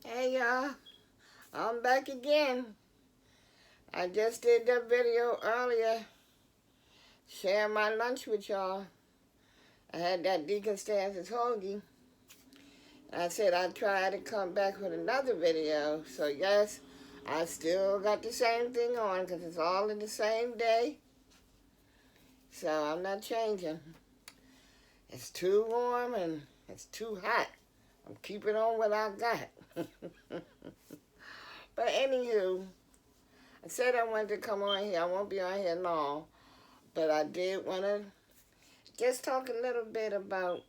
Hey y'all, I'm back again. I just did that video earlier, sharing my lunch with y'all. I had that Deacon Stan's hoagie. I said I'd try to come back with another video. So yes, I still got the same thing on because it's all in the same day. So I'm not changing. It's too warm and it's too hot. I'm keeping on what I got. But anywho, I said I wanted to come on here. I won't be on here long. But I did want to just talk a little bit about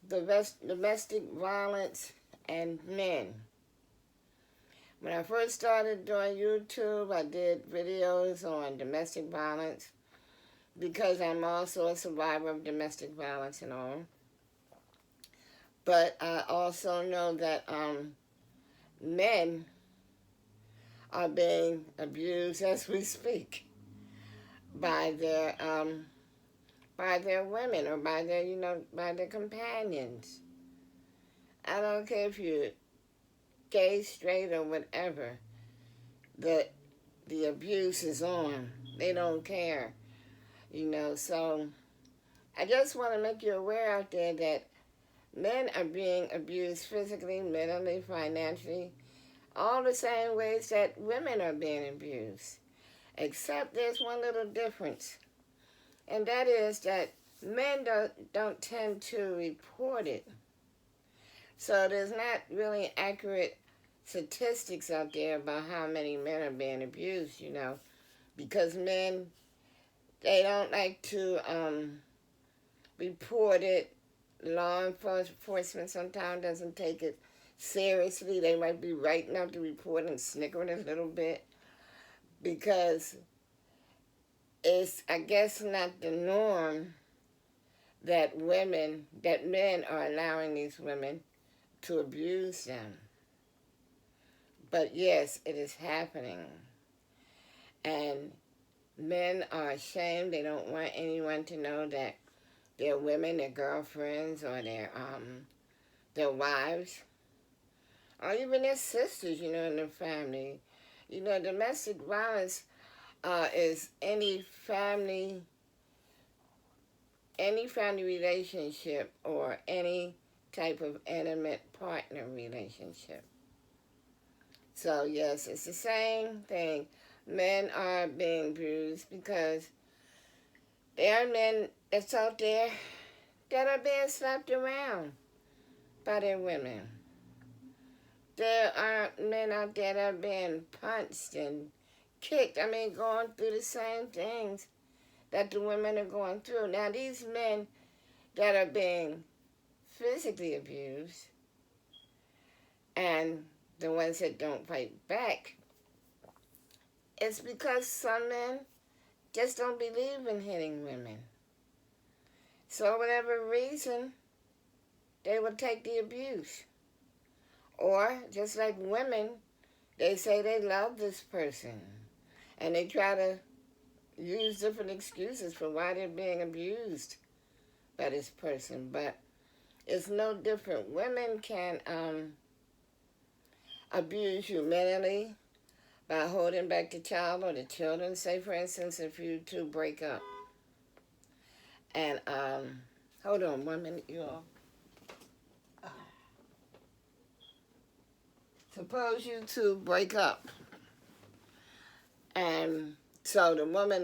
domestic violence and men. When I first started doing YouTube, I did videos on domestic violence because I'm also a survivor of domestic violence and all. But I also know that men are being abused as we speak by their women or by their companions. I don't care if you're gay, straight, or whatever. The abuse is on. They don't care, So I just want to make you aware out there that men are being abused physically, mentally, financially, all the same ways that women are being abused. Except there's one little difference, and that is that men don't tend to report it. So there's not really accurate statistics out there about how many men are being abused, because men, they don't like to report it. Law enforcement sometimes doesn't take it seriously. They might be writing out the report and snickering a little bit because it's, I guess, not the norm that men are allowing these women to abuse them. But yes, it is happening. And men are ashamed. They don't want anyone to know that their women, their girlfriends, or their wives, or even their sisters, in their family. Domestic violence is any family relationship or any type of intimate partner relationship. So yes, it's the same thing. Men are being abused because there are men that's out there that are being slapped around by their women. There are men out there that are being punched and kicked. Going through the same things that the women are going through. Now, these men that are being physically abused and the ones that don't fight back, it's because some men just don't believe in hitting women. So whatever reason, they will take the abuse. Or, just like women, they say they love this person. And they try to use different excuses for why they're being abused by this person. But it's no different. Women can abuse you mentally by holding back the child or the children. Say, for instance, if you two break up. And, hold on 1 minute, you all. Suppose you two break up. And so the woman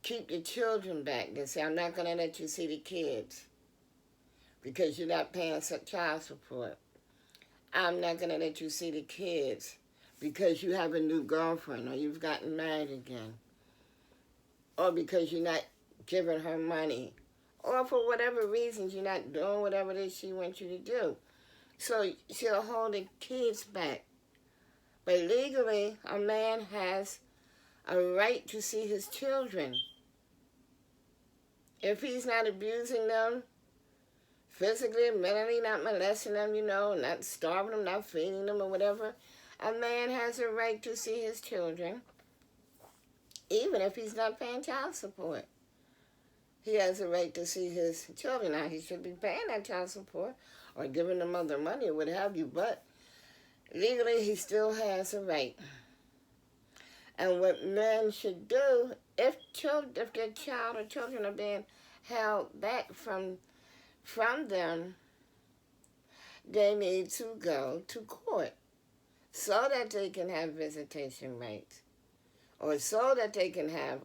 keep the children back. They say, I'm not going to let you see the kids because you're not paying child support. I'm not going to let you see the kids because you have a new girlfriend or you've gotten married again. Or because you're not giving her money. Or for whatever reasons, you're not doing whatever it is she wants you to do. So she'll hold the kids back. But legally, a man has a right to see his children. If he's not abusing them physically, mentally, not molesting them, not starving them, not feeding them or whatever, a man has a right to see his children, even if he's not paying child support. He has a right to see his children. Now, he should be paying that child support or giving the mother money or what have you, but legally he still has a right. And what men should do, if their child or children are being held back from them, they need to go to court so that they can have visitation rights, or so that they can have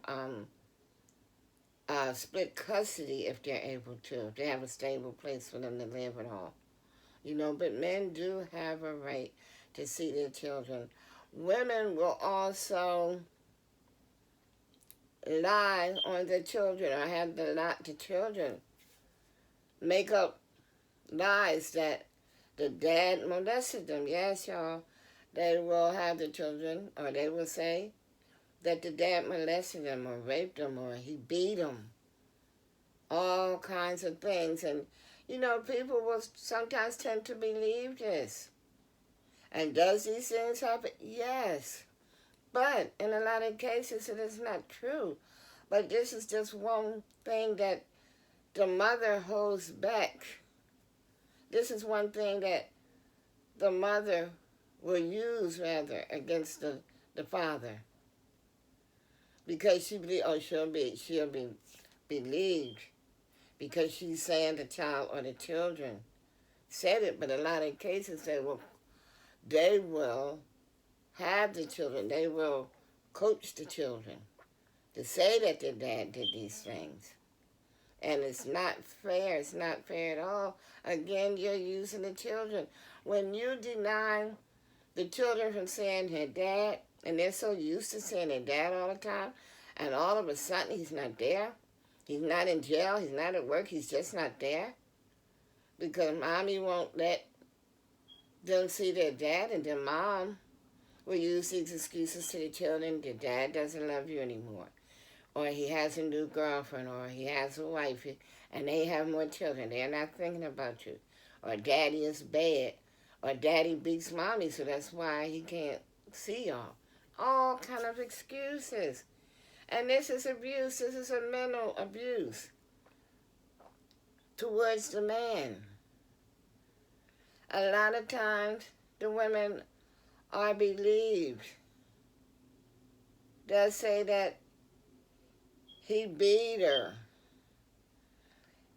split custody if they're able to, if they have a stable place for them to live at all. But men do have a right to see their children. Women will also lie on their children, or have the children make up lies that the dad molested them. Yes, y'all. They will have the children, or they will say that the dad molested them, or raped them, or he beat them. All kinds of things. And, people will sometimes tend to believe this. And does these things happen? Yes. But in a lot of cases, it is not true. But this is just one thing that the mother holds back. This is one thing that the mother will use, rather, against the father. Because she believes, she'll be believed. Because she's saying the child or the children said it. But in a lot of cases, they will have the children. They will coach the children to say that their dad did these things. And it's not fair. It's not fair at all. Again, you're using the children. When you deny the children from saying their dad, and they're so used to saying their dad all the time, and all of a sudden he's not there, he's not in jail, he's not at work, he's just not there, because mommy won't let them see their dad, and their mom will use these excuses to the children. Their dad doesn't love you anymore, or he has a new girlfriend, or he has a wife, and they have more children. They're not thinking about you. Or daddy is bad, or daddy beats mommy, so that's why he can't see y'all. All kind of excuses. And this is abuse. This is a mental abuse towards the man. A lot of times, the women are believed. They'll say that he beat her.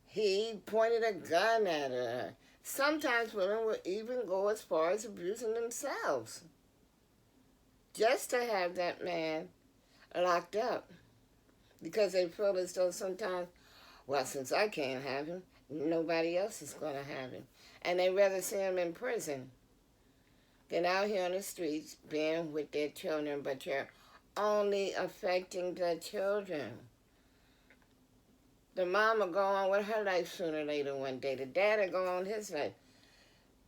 He pointed a gun at her. Sometimes women will even go as far as abusing themselves just to have that man locked up, because they feel as though sometimes, well, since I can't have him, nobody else is going to have him. And they rather see him in prison than out here on the streets being with their children, but you're only affecting the children. The mom will go on with her life sooner or later one day. The dad will go on his life.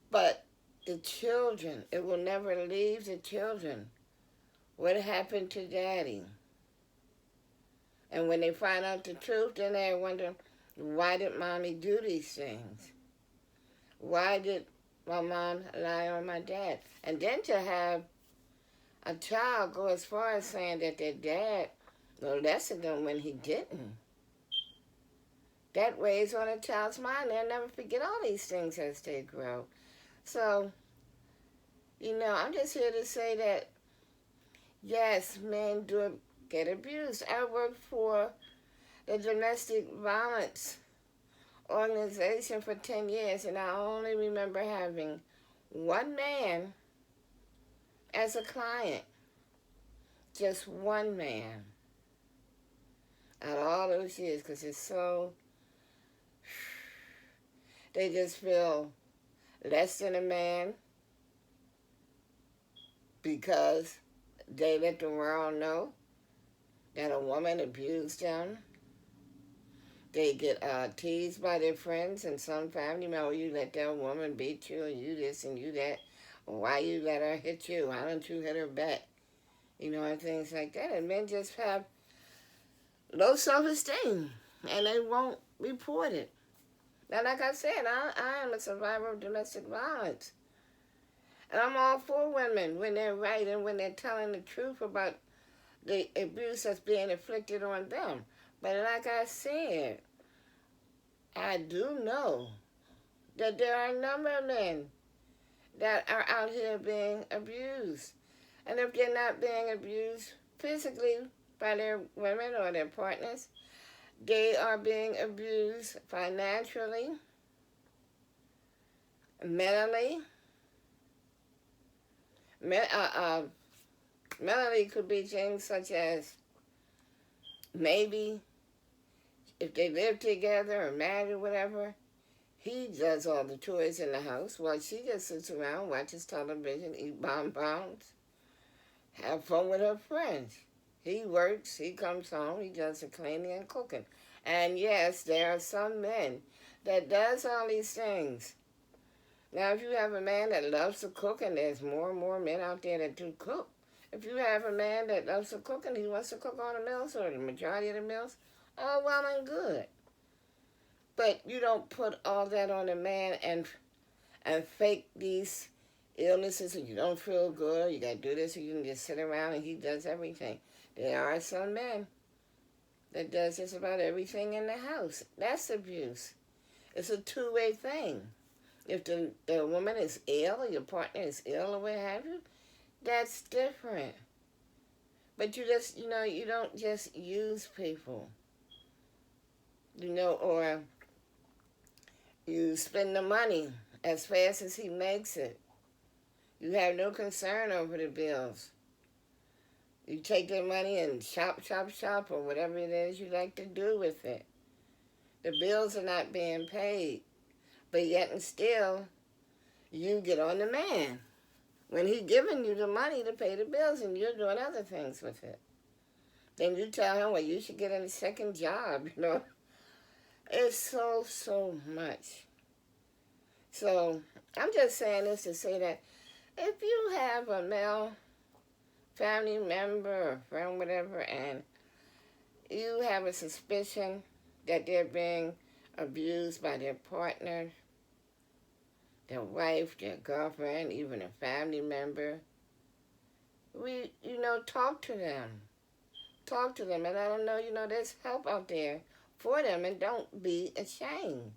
But the children, it will never leave the children. What happened to daddy? And when they find out the truth, then they wonder, why did mommy do these things? Why did my mom lie on my dad? And then to have a child go as far as saying that their dad molested them when he didn't. That weighs on a child's mind. They'll never forget all these things as they grow. So, I'm just here to say that, yes, men do get abused. I worked for the domestic violence organization for 10 years, and I only remember having one man as a client. Just one man. Out of all those years, because it's so... They just feel less than a man because they let the world know that a woman abused them. They get teased by their friends and some family member. You let that woman beat you, and you this and you that. Why you let her hit you? Why don't you hit her back? And things like that. And men just have low self-esteem, and they won't report it. Now, like I said, I am a survivor of domestic violence. And I'm all for women when they're right and when they're telling the truth about the abuse that's being inflicted on them. But like I said, I do know that there are a number of men that are out here being abused. And if they're not being abused physically by their women or their partners, they are being abused financially, mentally. Mentally could be things such as maybe if they live together or married or whatever, he does all the chores in the house while she just sits around, watches television, eat bonbons, have fun with her friends. He works, he comes home, he does the cleaning and cooking. And yes, there are some men that does all these things. Now, if you have a man that loves to cook, and there's more and more men out there that do cook, if you have a man that loves to cook and he wants to cook all the meals or the majority of the meals, all well and good. But you don't put all that on a man and fake these illnesses, and you don't feel good, you got to do this, or you can just sit around and he does everything. There are some men that does just about everything in the house. That's abuse. It's a two-way thing. If the woman is ill or your partner is ill or what have you, that's different. But you just, you don't just use people, or you spend the money as fast as he makes it. You have no concern over the bills. You take their money and shop, or whatever it is you like to do with it. The bills are not being paid. But yet and still, you get on the man when he's giving you the money to pay the bills and you're doing other things with it. Then you tell him, well, you should get a second job, It's so much. So I'm just saying this to say that if you have a male family member or friend, whatever, and you have a suspicion that they're being abused by their partner, their wife, their girlfriend, even a family member, talk to them. Talk to them and let them know, there's help out there for them, and don't be ashamed.